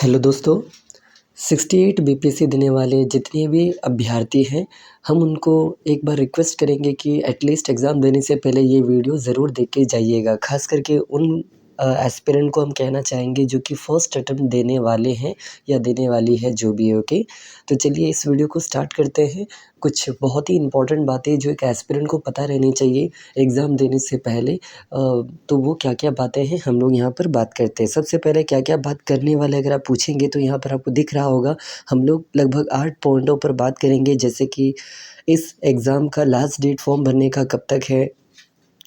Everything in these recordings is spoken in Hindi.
हेलो दोस्तों, 68 बीपीएससी देने वाले जितने भी अभ्यर्थी हैं, हम उनको एक बार रिक्वेस्ट करेंगे कि एटलीस्ट एग्ज़ाम देने से पहले ये वीडियो ज़रूर देख के जाइएगा। ख़ास करके उन एस्पिरेंट को हम कहना चाहेंगे जो कि फर्स्ट अटेम्प्ट देने वाले हैं या देने वाली है जो भी है, ओके। तो चलिए इस वीडियो को स्टार्ट करते हैं। कुछ बहुत ही इम्पोर्टेंट बातें जो एक एस्पिरेंट को पता रहनी चाहिए एग्ज़ाम देने से पहले। तो वो क्या-क्या बातें हैं हम लोग यहाँ पर बात करते हैं। सबसे पहले क्या-क्या बात करने वाले अगर आप पूछेंगे तो यहाँ पर आपको दिख रहा होगा हम लोग लगभग 8 पॉइंटों पर बात करेंगे, जैसे कि इस एग्ज़ाम का लास्ट डेट फॉर्म भरने का कब तक है।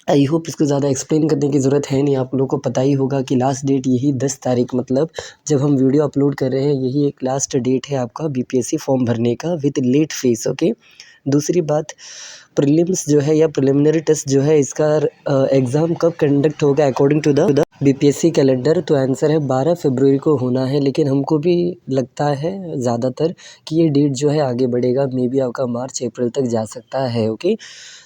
आई होप इसको ज़्यादा एक्सप्लेन करने की ज़रूरत है नहीं, आप लोगों को पता ही होगा कि लास्ट डेट यही 10 तारीख, मतलब जब हम वीडियो अपलोड कर रहे हैं यही एक लास्ट डेट है आपका बीपीएससी फॉर्म भरने का विद लेट फीस, ओके। दूसरी बात, प्रीलिम्स जो है या प्रिलिमिनरी टेस्ट जो है इसका एग्ज़ाम कब कंडक्ट होगा according to the BPSC calendar. तो आंसर है 12 फरवरी को होना है, लेकिन हमको भी लगता है ज़्यादातर कि ये डेट जो है आगे बढ़ेगा, मे बी आपका मार्च अप्रैल तक जा सकता है, ओके।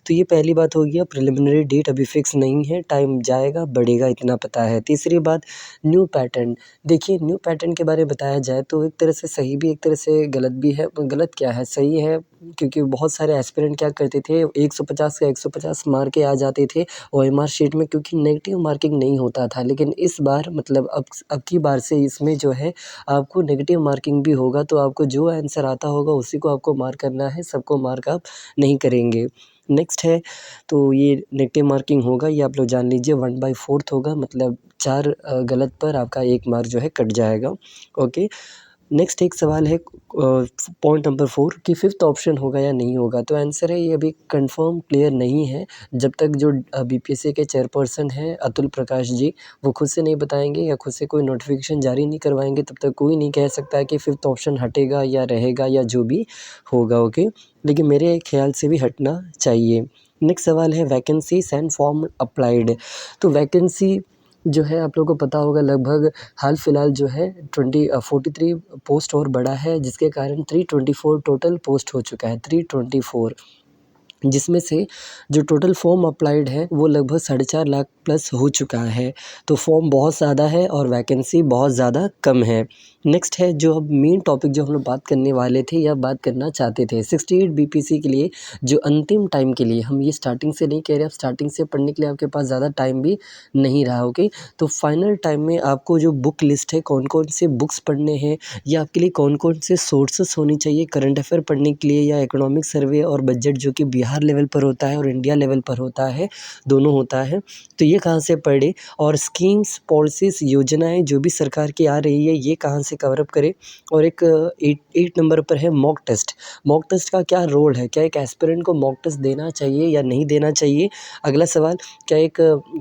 तो ये पहली बात हो गया, प्रिलिमिनरी डेट अभी फिक्स नहीं है, टाइम जाएगा बढ़ेगा इतना पता है। तीसरी बात, न्यू पैटर्न। देखिए न्यू पैटर्न के बारे में बताया जाए तो एक तरह से सही भी एक तरह से गलत भी है। गलत क्या है, सही है, क्योंकि बहुत सारे एस्पिरेंट क्या करते थे 150 का 150 मार के आ जाते थे ओएमआर शीट में, क्योंकि नेगेटिव मार्किंग नहीं होता था। लेकिन इस बार मतलब अब की बार से इसमें जो है आपको नेगेटिव मार्किंग भी होगा, तो आपको जो आंसर आता होगा उसी को आपको मार्क करना है, सबको मार्क आप नहीं करेंगे। नेक्स्ट है, तो ये नेगेटिव मार्किंग होगा, ये आप लोग जान लीजिए 1/4 होगा, मतलब 4 गलत पर आपका 1 मार्क जो है कट जाएगा, ओके। नेक्स्ट एक सवाल है पॉइंट नंबर 4 कि फिफ्थ ऑप्शन होगा या नहीं होगा। तो आंसर है ये अभी कंफर्म क्लियर नहीं है, जब तक जो बीपीएससी के चेयरपर्सन हैं अतुल प्रकाश जी वो खुद से नहीं बताएंगे या खुद से कोई नोटिफिकेशन जारी नहीं करवाएंगे, तब तक कोई नहीं कह सकता है कि फिफ्थ ऑप्शन हटेगा या रहेगा या जो भी होगा, ओके। लेकिन मेरे ख्याल से भी हटना चाहिए। नेक्स्ट सवाल है वैकेंसीज एंड फॉर्म अप्लाइड। तो वैकेंसी जो है आप लोगों को पता होगा लगभग हाल फिलहाल जो है 43 पोस्ट और बढ़ा है, जिसके कारण 324 टोटल पोस्ट हो चुका है, 324, जिसमें से जो टोटल फॉर्म अप्लाइड है वो लगभग 4.5 लाख प्लस हो चुका है। तो फॉर्म बहुत ज़्यादा है और वैकेंसी बहुत ज़्यादा कम है। नेक्स्ट है जो अब मेन टॉपिक जो हम लोग बात करने वाले थे या बात करना चाहते थे 68 बीपीएससी के लिए जो अंतिम टाइम के लिए, हम ये स्टार्टिंग से नहीं कह रहे, अब स्टार्टिंग से पढ़ने के लिए आपके पास ज़्यादा टाइम भी नहीं रहा, ओके। तो फाइनल टाइम में आपको जो बुक लिस्ट है कौन कौन से बुक्स पढ़ने हैं या आपके लिए कौन कौन से सोर्सेस होने चाहिए करंट अफेयर पढ़ने के लिए या इकोनॉमिक सर्वे और बजट जो कि बिहार लेवल पर होता है और इंडिया लेवल पर होता है, दोनों होता है, तो ये कहाँ से पढ़े, और स्कीम्स पॉलिसीज़ योजनाएं जो भी सरकार की आ रही है ये कहाँ से कवर अप करें। और एक 8 नंबर पर है मॉक टेस्ट। मॉक टेस्ट का क्या रोल है, क्या एक एस्पिरेंट को मॉक टेस्ट देना चाहिए या नहीं देना चाहिए। अगला सवाल, क्या एक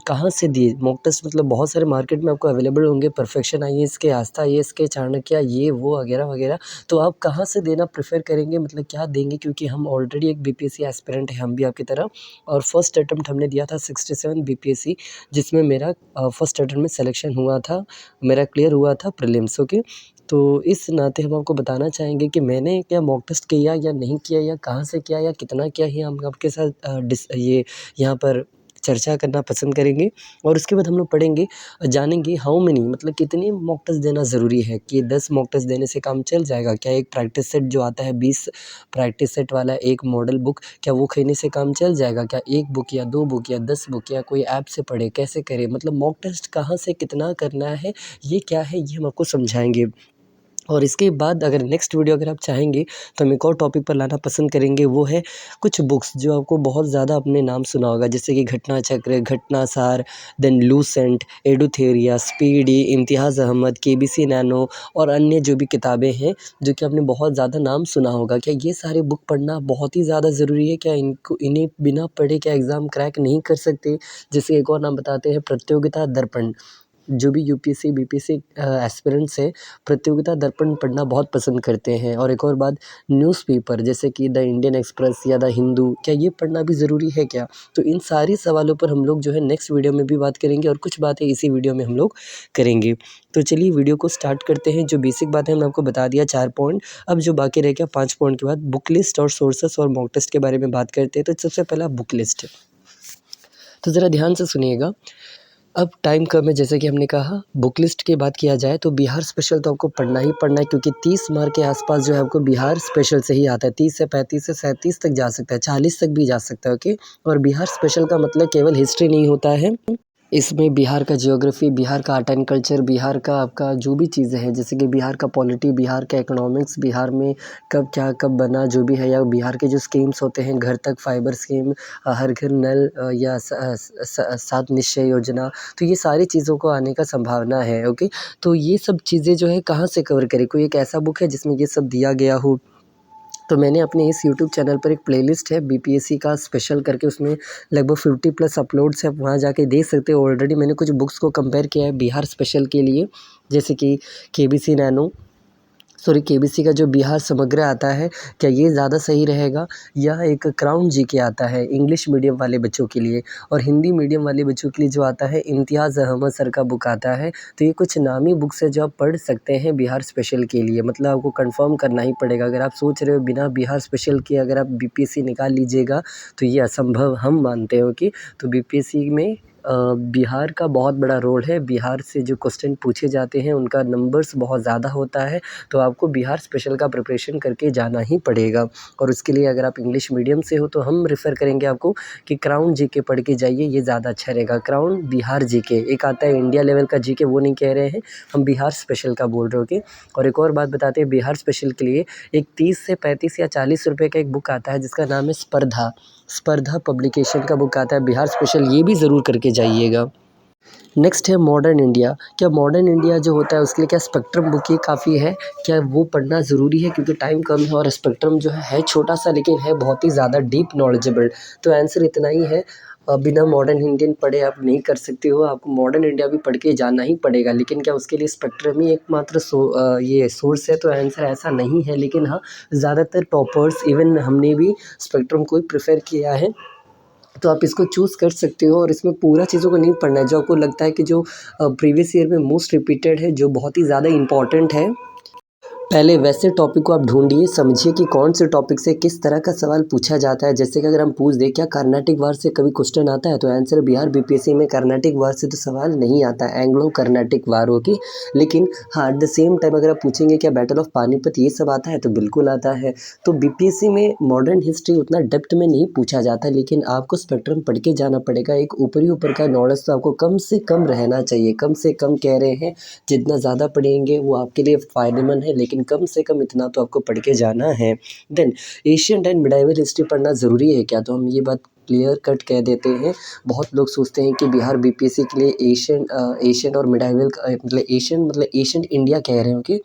कहाँ से दिए मॉक टेस्ट, मतलब बहुत सारे मार्केट में आपको अवेलेबल होंगे, परफेक्शन आईएएस के, आस्था आईएएस के, चाणक्य ये वो वगैरह वगैरह, तो आप कहाँ से देना प्रेफर करेंगे, मतलब क्या देंगे, क्योंकि हम ऑलरेडी एक बीपीएससी एस्पिरेंट है, हम भी आपकी तरह, और फर्स्ट अटेम्प्ट हमने दिया था 67 बीपीएससी, जिसमें मेरा फर्स्ट अटेम्प्ट में सिलेक्शन हुआ था, मेरा क्लियर हुआ था प्रीलिम्स, ओके। तो इस नाते हम आपको बताना चाहेंगे कि मैंने क्या मॉक टेस्ट किया या नहीं किया या कहाँ से किया या कितना किया, ये हम आपके साथ ये यहाँ पर चर्चा करना पसंद करेंगे। और उसके बाद हम लोग पढ़ेंगे, जानेंगे हाउ मेनी, मतलब कितनी मॉक टेस्ट देना ज़रूरी है, कि 10 मॉक टेस्ट देने से काम चल जाएगा क्या, एक प्रैक्टिस सेट जो आता है 20 प्रैक्टिस सेट वाला एक मॉडल बुक, क्या वो खरीदने से काम चल जाएगा क्या, 1 बुक या 2 बुक या 10 बुक या कोई ऐप से पढ़े, कैसे करें, मतलब मॉक टेस्ट कहाँ से कितना करना है, ये क्या है, ये हम आपको समझाएंगे। और इसके बाद अगर नेक्स्ट वीडियो अगर आप चाहेंगे तो हम एक और टॉपिक पर लाना पसंद करेंगे, वो है कुछ बुक्स जो आपको बहुत ज़्यादा अपने नाम सुना होगा, जैसे कि घटना चक्र, घटनासार, देन लूसेंट, एडुथेरिया, स्पीडी, इम्तियाज़ अहमद, केबीसी नैनो और अन्य जो भी किताबें हैं जो कि आपने बहुत ज़्यादा नाम सुना होगा। क्या ये सारे बुक पढ़ना बहुत ही ज़्यादा ज़रूरी है, क्या इन्हें बिना पढ़े क्या एग्ज़ाम क्रैक नहीं कर सकते। जैसे एक और नाम बताते हैं प्रतियोगिता दर्पण, जो भी यूपीएससी बीपीएससी एस्पिरेंट्स हैं प्रतियोगिता दर्पण पढ़ना बहुत पसंद करते हैं। और एक और बात, न्यूज़पेपर जैसे कि द इंडियन एक्सप्रेस या द हिंदू, क्या ये पढ़ना भी ज़रूरी है क्या। तो इन सारे सवालों पर हम लोग जो है नेक्स्ट वीडियो में भी बात करेंगे और कुछ बातें इसी वीडियो में हम लोग करेंगे। तो चलिए वीडियो को स्टार्ट करते हैं। जो बेसिक बातें हमने आपको बता दिया 4 पॉइंट, अब जो बाकी रह गया 5 पॉइंट के बाद बुक लिस्ट और सोर्सेस और मॉक टेस्ट के बारे में बात करते हैं। तो सबसे पहला बुक लिस्ट, तो ज़रा ध्यान से सुनिएगा। अब टाइम कम है, जैसे कि हमने कहा, बुक लिस्ट की बात किया जाए तो बिहार स्पेशल तो आपको पढ़ना ही पढ़ना है, क्योंकि 30 मार्क के आसपास जो है आपको बिहार स्पेशल से ही आता है। 30 से 35 से 37 तक जा सकता है, 40 तक भी जा सकता है, ओके। और बिहार स्पेशल का मतलब केवल हिस्ट्री नहीं होता है, इसमें बिहार का ज्योग्राफी, बिहार का आर्ट एंड कल्चर, बिहार का आपका जो भी चीज़ें हैं, जैसे कि बिहार का पॉलिटी, बिहार का इकोनॉमिक्स, बिहार में कब क्या कब बना जो भी है, या बिहार के जो स्कीम्स होते हैं, घर तक फाइबर स्कीम, हर घर नल, या 7 निश्चय योजना, तो ये सारी चीज़ों को आने का संभावना है, ओके। तो ये सब चीज़ें जो है कहाँ से कवर करें? कोई एक ऐसा बुक है जिसमें ये सब दिया गया हो? तो मैंने अपने इस यूट्यूब चैनल पर एक प्लेलिस्ट है बीपीएससी का स्पेशल करके, उसमें लगभग 50 प्लस अपलोड्स है, आप वहाँ जाके देख सकते हो। ऑलरेडी मैंने कुछ बुक्स को कंपेयर किया है बिहार स्पेशल के लिए, जैसे कि केबीसी नैनो, सॉरी केबीसी का जो बिहार समग्र आता है, क्या ये ज़्यादा सही रहेगा, या एक क्राउन जीके आता है इंग्लिश मीडियम वाले बच्चों के लिए, और हिंदी मीडियम वाले बच्चों के लिए जो आता है इम्तियाज़ अहमद सर का बुक आता है। तो ये कुछ नामी बुक्स है जो आप पढ़ सकते हैं बिहार स्पेशल के लिए, मतलब आपको कंफर्म करना ही पड़ेगा। अगर आप सोच रहे हो बिना बिहार स्पेशल के अगर आप बीपीएससी निकाल लीजिएगा, तो ये असंभव हम मानते हो कि, तो बीपीएससी में बिहार का बहुत बड़ा रोल है। बिहार से जो क्वेश्चन पूछे जाते हैं उनका नंबर्स बहुत ज़्यादा होता है, तो आपको बिहार स्पेशल का प्रिपरेशन करके जाना ही पड़ेगा। और उसके लिए अगर आप इंग्लिश मीडियम से हो तो हम रेफ़र करेंगे आपको कि क्राउन जीके पढ़ के जाइए, ये ज़्यादा अच्छा रहेगा। क्राउन बिहार जीके, एक आता है इंडिया लेवल का जीके, वो नहीं कह रहे हैं हम, बिहार स्पेशल का बोल रहे हो, ओके। और एक और बात बताते हैं बिहार स्पेशल के लिए, एक 30 से 35 या 40 रुपए का एक बुक आता है जिसका नाम है स्पर्धा। स्पर्धा पब्लिकेशन का बुक आता है बिहार स्पेशल, ये भी ज़रूर करके जाइएगा। नेक्स्ट है मॉडर्न इंडिया। क्या मॉडर्न इंडिया जो होता है उसके लिए क्या स्पेक्ट्रम बुक ही काफ़ी है? क्या वो पढ़ना ज़रूरी है? क्योंकि टाइम कम है और स्पेक्ट्रम जो है छोटा-सा, लेकिन है बहुत ही ज़्यादा डीप नॉलेजेबल। तो आंसर इतना ही है, बिना मॉडर्न इंडियन पढ़े आप नहीं कर सकते हो, आपको मॉडर्न इंडिया भी पढ़ के जाना ही पड़ेगा। लेकिन क्या उसके लिए स्पेक्ट्रम ही एकमात्र ये सोर्स है? तो आंसर ऐसा नहीं है, लेकिन हाँ, ज़्यादातर टॉपर्स, इवन हमने भी स्पेक्ट्रम को ही प्रेफ़र किया है। तो आप इसको चूज़ कर सकते हो, और इसमें पूरा चीज़ों को नहीं पढ़ना है, जो आपको लगता है कि जो प्रीवियस ईयर में मोस्ट रिपीटेड है, जो बहुत ही ज़्यादा इम्पोर्टेंट है, पहले वैसे टॉपिक को आप ढूँढिए, समझिए कि कौन से टॉपिक से किस तरह का सवाल पूछा जाता है। जैसे कि अगर हम पूछ दें क्या कर्नाटिक वार से कभी क्वेश्चन आता है, तो आंसर बिहार बीपीएससी में कर्नाटिक वार से तो सवाल नहीं आता है, एंग्लो कर्नाटिक वार होगी। लेकिन हाँ, एट द सेम टाइम अगर आप पूछेंगे क्या बैटल ऑफ पानीपत ये सब आता है, तो बिल्कुल आता है। तो बीपीएससी में मॉडर्न हिस्ट्री उतना डेप्थ में नहीं पूछा जाता, लेकिन आपको स्पेक्ट्रम पढ़ के जाना पड़ेगा। एक ऊपर का नॉलेज तो आपको कम से कम रहना चाहिए, कम से कम कह रहे हैं, जितना ज़्यादा पढ़ेंगे वो आपके लिए फ़ायदेमंद है, लेकिन कम से कम इतना तो आपको पढ़ के जाना है। Then ancient and medieval history पढ़ना ज़रूरी है क्या? तो हम ये बात क्लियर कट कह देते हैं। बहुत लोग सोचते हैं कि बिहार बीपीएससी के लिए एशियन और मिडाइवल का मतलब एशियंट इंडिया कह रहे हो कि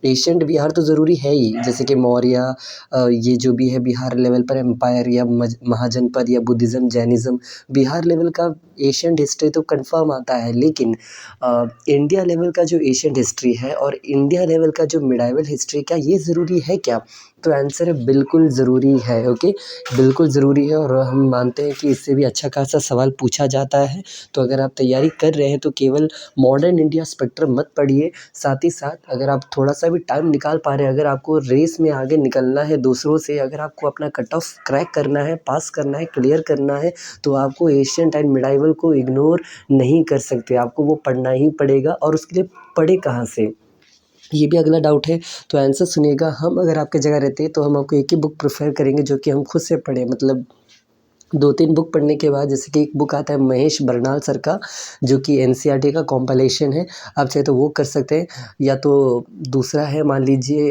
एशियंट बिहार तो ज़रूरी है ही, जैसे कि मौर्य, ये जो भी है बिहार लेवल पर एम्पायर, या महाजनपद, या बुद्धिज़्म, जैनिज़्म, बिहार लेवल का एशियंट हिस्ट्री तो कंफर्म आता है। लेकिन इंडिया लेवल का जो एशियंट हिस्ट्री है और इंडिया लेवल का जो मिडाइवल हिस्ट्री, क्या ये ज़रूरी है क्या? तो आंसर है बिल्कुल ज़रूरी है, ओके। बिल्कुल ज़रूरी है, और हम मानते हैं कि इससे भी अच्छा खासा सवाल पूछा जाता है। तो अगर आप तैयारी कर रहे हैं तो केवल मॉडर्न इंडिया स्पेक्ट्रम मत पढ़िए, साथ ही साथ अगर आप थोड़ा-सा भी टाइम निकाल पा रहे हैं, अगर आपको रेस में आगे निकलना है दूसरों से, अगर आपको अपना कट ऑफ क्रैक करना है, पास करना है, क्लियर करना है, तो आपको एशियंट एंड मिडाइवल को इग्नोर नहीं कर सकते, आपको वो पढ़ना ही पड़ेगा। और उसके लिए पढ़े कहाँ से? ये भी अगला डाउट है, तो आंसर सुनिएगा। हम अगर आपकी जगह रहते तो हम आपको एक ही बुक प्रेफ़र करेंगे जो कि हम खुद से पढ़ें, मतलब 2-3 बुक पढ़ने के बाद, जैसे कि एक बुक आता है महेश बरनाल सर का, जो कि एनसीईआरटी का कॉम्पिलेशन है, आप चाहे तो वो कर सकते हैं। या तो दूसरा है, मान लीजिए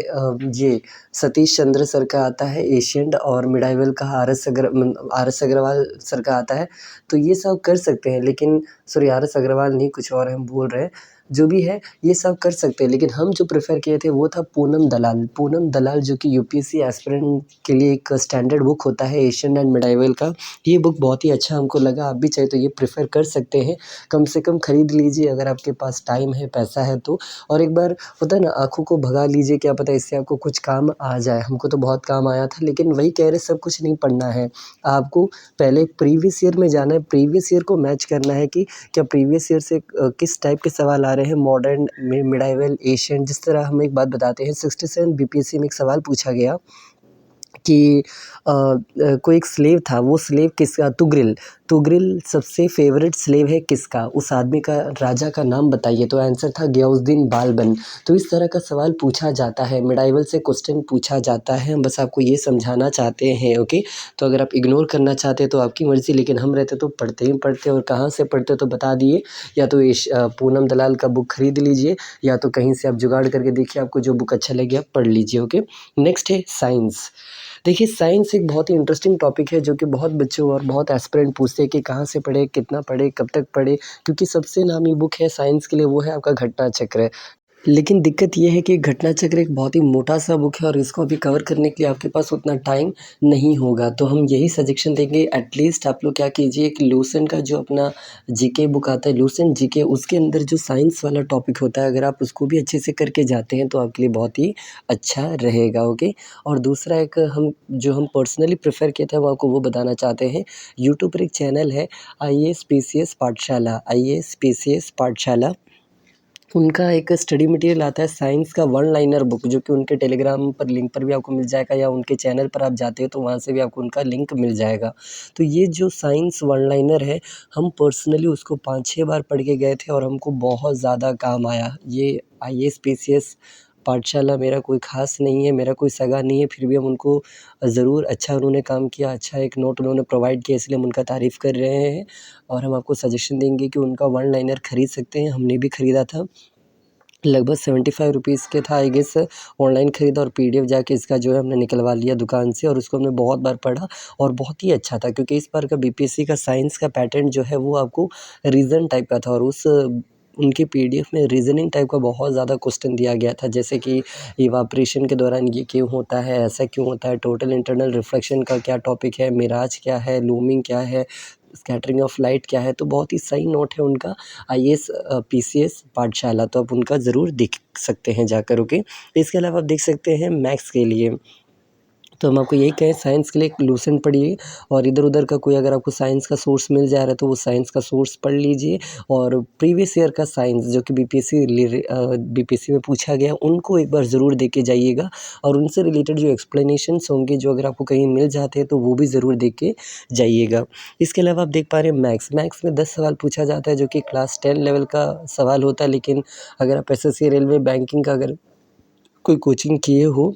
ये सतीश चंद्र सर का आता है एशियंट और मिडाइवल का, आर एस अग्रवाल सर का आता है, तो ये सब कर सकते हैं। लेकिन सॉरी, आर एस अग्रवाल नहीं, कुछ और हम बोल रहे हैं, जो भी है ये सब कर सकते हैं। लेकिन हम जो प्रेफ़र किए थे वो था पूनम दलाल। पूनम दलाल जो कि यूपीएससी एस्पिरेंट के लिए एक स्टैंडर्ड बुक होता है एशियन एंड मिडाइवल का, ये बुक बहुत ही अच्छा हमको लगा। आप भी चाहे तो ये प्रेफ़र कर सकते हैं, कम से कम खरीद लीजिए अगर आपके पास टाइम है, पैसा है तो। और एक बार होता है ना, आँखों को भगा लीजिए, क्या पता इससे आपको कुछ काम आ जाए। हमको तो बहुत काम आया था, लेकिन वही कह रहे सब कुछ नहीं पढ़ना है, आपको पहले प्रीवियस ईयर में जाना है, प्रीवियस ईयर को मैच करना है कि क्या प्रीवियस ईयर से किस टाइप के सवाल आ रहे हैं, मॉडर्न में, मिडाइवल, एशियन। जिस तरह हम एक बात बताते हैं, 67 बीपीएससी में एक सवाल पूछा गया कि कोई एक स्लेव था, वो स्लेव किसका, तुगरिल। तुगरिल सबसे फेवरेट स्लेव है किसका? उस आदमी का, राजा का नाम बताइए। तो आंसर था गियासुद्दीन बालबन। तो इस तरह का सवाल पूछा जाता है, मिडाइवल से क्वेश्चन पूछा जाता है। हम बस आपको ये समझाना चाहते हैं, ओके। तो अगर आप इग्नोर करना चाहते हैं तो आपकी मर्ज़ी, लेकिन हम रहते तो पढ़ते ही पढ़ते। और कहाँ से पढ़ते तो बता दिए, या तो पूनम दलाल का बुक खरीद लीजिए, या तो कहीं से आप जुगाड़ करके देखिए, आपको जो बुक अच्छा लगे आप पढ़ लीजिए, ओके। नेक्स्ट है साइंस। देखिए साइंस एक बहुत ही इंटरेस्टिंग टॉपिक है, जो कि बहुत बच्चों और बहुत एस्पिरेंट पूछते हैं कि कहाँ से पढ़े, कितना पढ़े, कब तक पढ़े, क्योंकि सबसे नामी बुक है साइंस के लिए, वो है आपका घटना चक्र। लेकिन दिक्कत ये है कि घटना चक्र एक बहुत ही मोटा-सा बुक है, और इसको अभी कवर करने के लिए आपके पास उतना टाइम नहीं होगा। तो हम यही सजेशन देंगे, एटलीस्ट आप लोग क्या कीजिए कि लूसेंट का जो अपना जीके बुक आता है, लूसेंट जीके, उसके अंदर जो साइंस वाला टॉपिक होता है, अगर आप उसको भी अच्छे से करके जाते हैं तो आपके लिए बहुत ही अच्छा रहेगा, ओके। और दूसरा एक हम पर्सनली प्रेफ़र किया था, वो आपको वो बताना चाहते हैं। यूट्यूब पर एक चैनल है, आईएएस पीसीएस पाठशाला, आईएएस पीसीएस पाठशाला। उनका एक स्टडी मटेरियल आता है साइंस का, वन लाइनर बुक, जो कि उनके टेलीग्राम पर लिंक पर भी आपको मिल जाएगा, या उनके चैनल पर आप जाते हो तो वहाँ से भी आपको उनका लिंक मिल जाएगा। तो ये जो साइंस वन लाइनर है, हम पर्सनली उसको 5-6 बार पढ़ के गए थे, और हमको बहुत ज़्यादा काम आया। ये आईएएस पीसीएस पाठशाला मेरा कोई ख़ास नहीं है, मेरा कोई सगा नहीं है, फिर भी हम उनको ज़रूर, अच्छा उन्होंने काम किया, अच्छा एक नोट उन्होंने प्रोवाइड किया, इसलिए हम उनका तारीफ़ कर रहे हैं। और हम आपको सजेशन देंगे कि उनका वन लाइनर खरीद सकते हैं, हमने भी खरीदा था। लगभग 75 रुपीज़ के था आई गेस। ऑनलाइन खरीदा, और पीडीएफ जाके इसका जो है हमने निकलवा लिया दुकान से, और उसको हमने बहुत बार पढ़ा, और बहुत ही अच्छा था, क्योंकि इस बार का बीपीएससी का साइंस का पैटर्न जो है वो आपको रीज़न टाइप का था, और उनके पीडीएफ में रीज़निंग टाइप का बहुत ज़्यादा क्वेश्चन दिया गया था, जैसे कि इवापोरेशन के दौरान ये क्यों होता है, ऐसा क्यों होता है, टोटल इंटरनल रिफ्लेक्शन का क्या टॉपिक है, मिराज क्या है, लूमिंग क्या है, स्कैटरिंग ऑफ लाइट क्या है। तो बहुत ही सही नोट है उनका, आईएएस पीसीएस पाठशाला, तो आप उनका ज़रूर देख सकते हैं जाकर, ओके। इसके अलावा आप देख सकते हैं मैथ्स के लिए, तो हम आपको यही कहें, साइंस के लिए एक लूसेंट पढ़िए, और इधर-उधर का कोई अगर आपको साइंस का सोर्स मिल जा रहा है तो वो साइंस का सोर्स पढ़ लीजिए, और प्रीवियस ईयर का साइंस जो कि बीपीएससी में पूछा गया, उनको एक बार ज़रूर देख के जाइएगा, और उनसे रिलेटेड जो एक्सप्लेनेशंस होंगे, जो अगर आपको कहीं मिल जाते हैं तो वो भी ज़रूर देख के जाइएगा। इसके अलावा आप देख पा रहे हैं मैथ्स में 10 सवाल पूछा जाता है, जो कि क्लास 10 लेवल का सवाल होता है, लेकिन अगर आप एसएससी, रेलवे, बैंकिंग का अगर कोई कोचिंग किए हो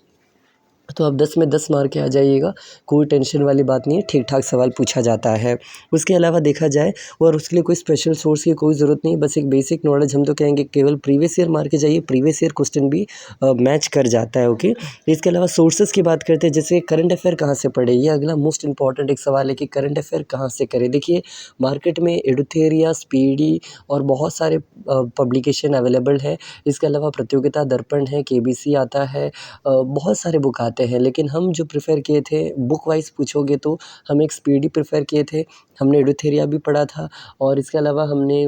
तो आप 10 में 10 मार के आ जाइएगा, कोई टेंशन वाली बात नहीं है, ठीक-ठाक सवाल पूछा जाता है। उसके अलावा देखा जाए, और उसके लिए कोई स्पेशल सोर्स की कोई ज़रूरत नहीं है, बस एक बेसिक नॉलेज, हम तो कहेंगे केवल प्रीवियस ईयर मार के जाइए, प्रीवियस ईयर क्वेश्चन भी मैच कर जाता है, ओके। इसके अलावा सोर्सेज़ की बात करते हैं, जैसे करंट अफेयर कहाँ से पढ़ें, ये अगला मोस्ट इम्पॉर्टेंट एक सवाल है कि करंट अफेयर कहाँ से करें। देखिए मार्केट में एडुथेरिया, स्पीडी और बहुत सारे पब्लिकेशन अवेलेबल है। इसके अलावा प्रतियोगिता दर्पण है, केबीसी आता है, बहुत सारे बुक आते हैं, लेकिन हम जो प्रेफ़र किए थे, बुक वाइज़ पूछोगे तो हम एक स्पीडी प्रेफ़र किए थे, हमने एडुथेरिया भी पढ़ा था, और इसके अलावा हमने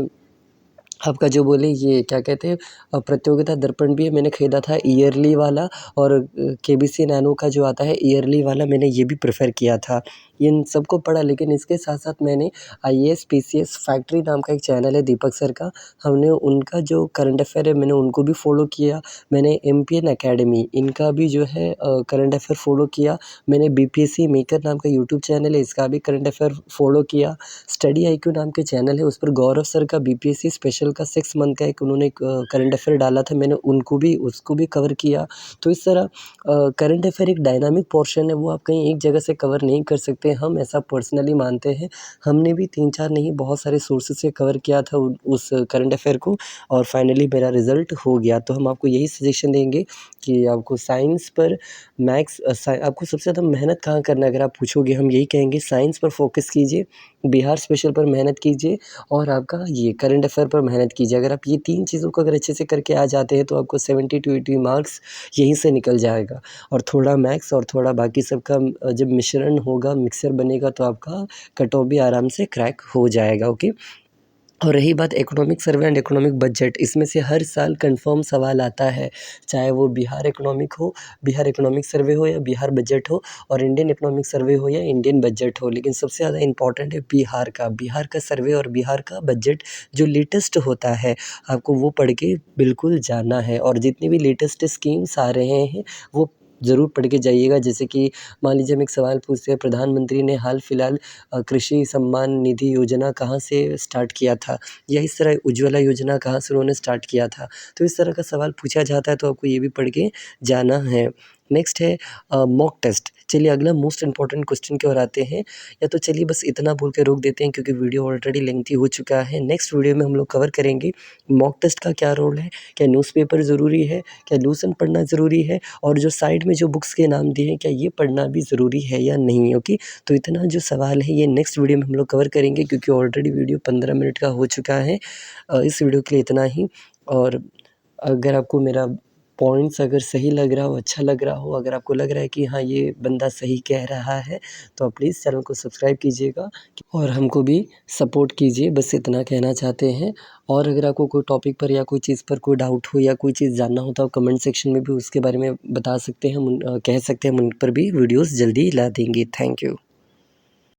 आपका जो बोले ये क्या कहते हैं, प्रतियोगिता दर्पण भी मैंने खरीदा था ईयरली वाला, और केबीसी नैनो का जो आता है ईयरली वाला, मैंने ये भी प्रेफ़र किया था। इन सबको पढ़ा, लेकिन इसके साथ-साथ मैंने आईएएस पीसीएस फैक्ट्री नाम का एक चैनल है दीपक सर का, हमने उनका जो करंट अफ़ेयर है मैंने उनको भी फ़ॉलो किया। मैंने एमपीएन अकेडमी इनका भी जो है करंट अफ़ेयर फ़ॉलो किया। मैंने बीपीएससी मेकर नाम का यूट्यूब चैनल है, इसका भी करंट अफ़ेयर फ़ॉलो किया। स्टडी आईक्यू नाम के चैनल है, उस पर गौरव सर का बीपीएससी स्पेशल का 6 मंथ का एक उन्होंने एक करंट अफ़ेयर डाला था, मैंने उसको भी कवर किया। तो इस तरह करंट अफ़ेयर एक डायनामिक पोर्शन है, वो आप कहीं एक जगह से कवर नहीं कर सकते, हम ऐसा पर्सनली मानते हैं। हमने भी 3-4 नहीं, बहुत सारे सोर्सेज़ से कवर किया था उस करंट अफ़ेयर को, और फाइनली मेरा रिज़ल्ट हो गया। तो हम आपको यही सजेशन देंगे कि आपको साइंस पर आपको सबसे ज़्यादा मेहनत कहाँ करना है अगर आप पूछोगे, हम यही कहेंगे साइंस पर फ़ोकस कीजिए, बिहार स्पेशल पर मेहनत कीजिए, और आपका ये करंट अफ़ेयर पर मेहनत कीजिए। अगर आप ये 3 चीज़ों को अगर अच्छे से करके आ जाते हैं तो आपको 70 टू 80 मार्क्स यहीं से निकल जाएगा, और थोड़ा मैथ्स और थोड़ा बाकी सबका जब मिश्रण होगा, मिक्सर बनेगा, तो आपका कट ऑफ भी आराम से क्रैक हो जाएगा, ओके। और रही बात economic survey and economic budget, इसमें से हर साल कन्फर्म सवाल आता है, चाहे वो बिहार इकोनॉमिक सर्वे हो, या बिहार बजट हो, और इंडियन इकोनॉमिक सर्वे हो, या इंडियन बजट हो, लेकिन सबसे ज़्यादा इम्पोर्टेंट है बिहार का सर्वे और बिहार का बजट जो लेटेस्ट होता है, आपको वो पढ़ के बिल्कुल जाना है। और जितनी भी लेटेस्ट स्कीम्स आ रहे हैं वो ज़रूर पढ़ के जाइएगा। जैसे कि मान लीजिए हम एक सवाल पूछते हैं, प्रधानमंत्री ने हाल फिलहाल कृषि सम्मान निधि योजना कहाँ से स्टार्ट किया था, या इस तरह उज्ज्वला योजना कहाँ से उन्होंने स्टार्ट किया था। तो इस तरह का सवाल पूछा जाता है, तो आपको ये भी पढ़ के जाना है। नेक्स्ट है मॉक टेस्ट। चलिए अगला मोस्ट इम्पोर्टेंट क्वेश्चन की ओर आते हैं। या तो चलिए बस इतना बोल के रोक देते हैं, क्योंकि वीडियो ऑलरेडी लेंथी हो चुका है। नेक्स्ट वीडियो में हम लोग कवर करेंगे मॉक टेस्ट का क्या रोल है, क्या न्यूज़पेपर ज़रूरी है, क्या लूसेंट पढ़ना ज़रूरी है, और जो साइड में जो बुक्स के नाम दिए हैं क्या ये पढ़ना भी ज़रूरी है या नहीं। ओके, तो इतना जो सवाल है ये नेक्स्ट वीडियो में हम लोग कवर करेंगे, क्योंकि ऑलरेडी वीडियो 15 मिनट का हो चुका है। इस वीडियो के लिए इतना ही। और अगर आपको मेरा पॉइंट्स अगर सही लग रहा हो, अच्छा लग रहा हो, अगर आपको लग रहा है कि हाँ ये बंदा सही कह रहा है, तो आप प्लीज़ चैनल को सब्सक्राइब कीजिएगा और हमको भी सपोर्ट कीजिए। बस इतना कहना चाहते हैं। और अगर आपको कोई टॉपिक पर या कोई चीज़ पर कोई डाउट हो या कोई चीज़ जानना हो, तो आप कमेंट सेक्शन में भी उसके बारे में बता सकते हैं, कह सकते हैं। हम उन पर भी वीडियोज़ जल्दी ला देंगे। Thank you.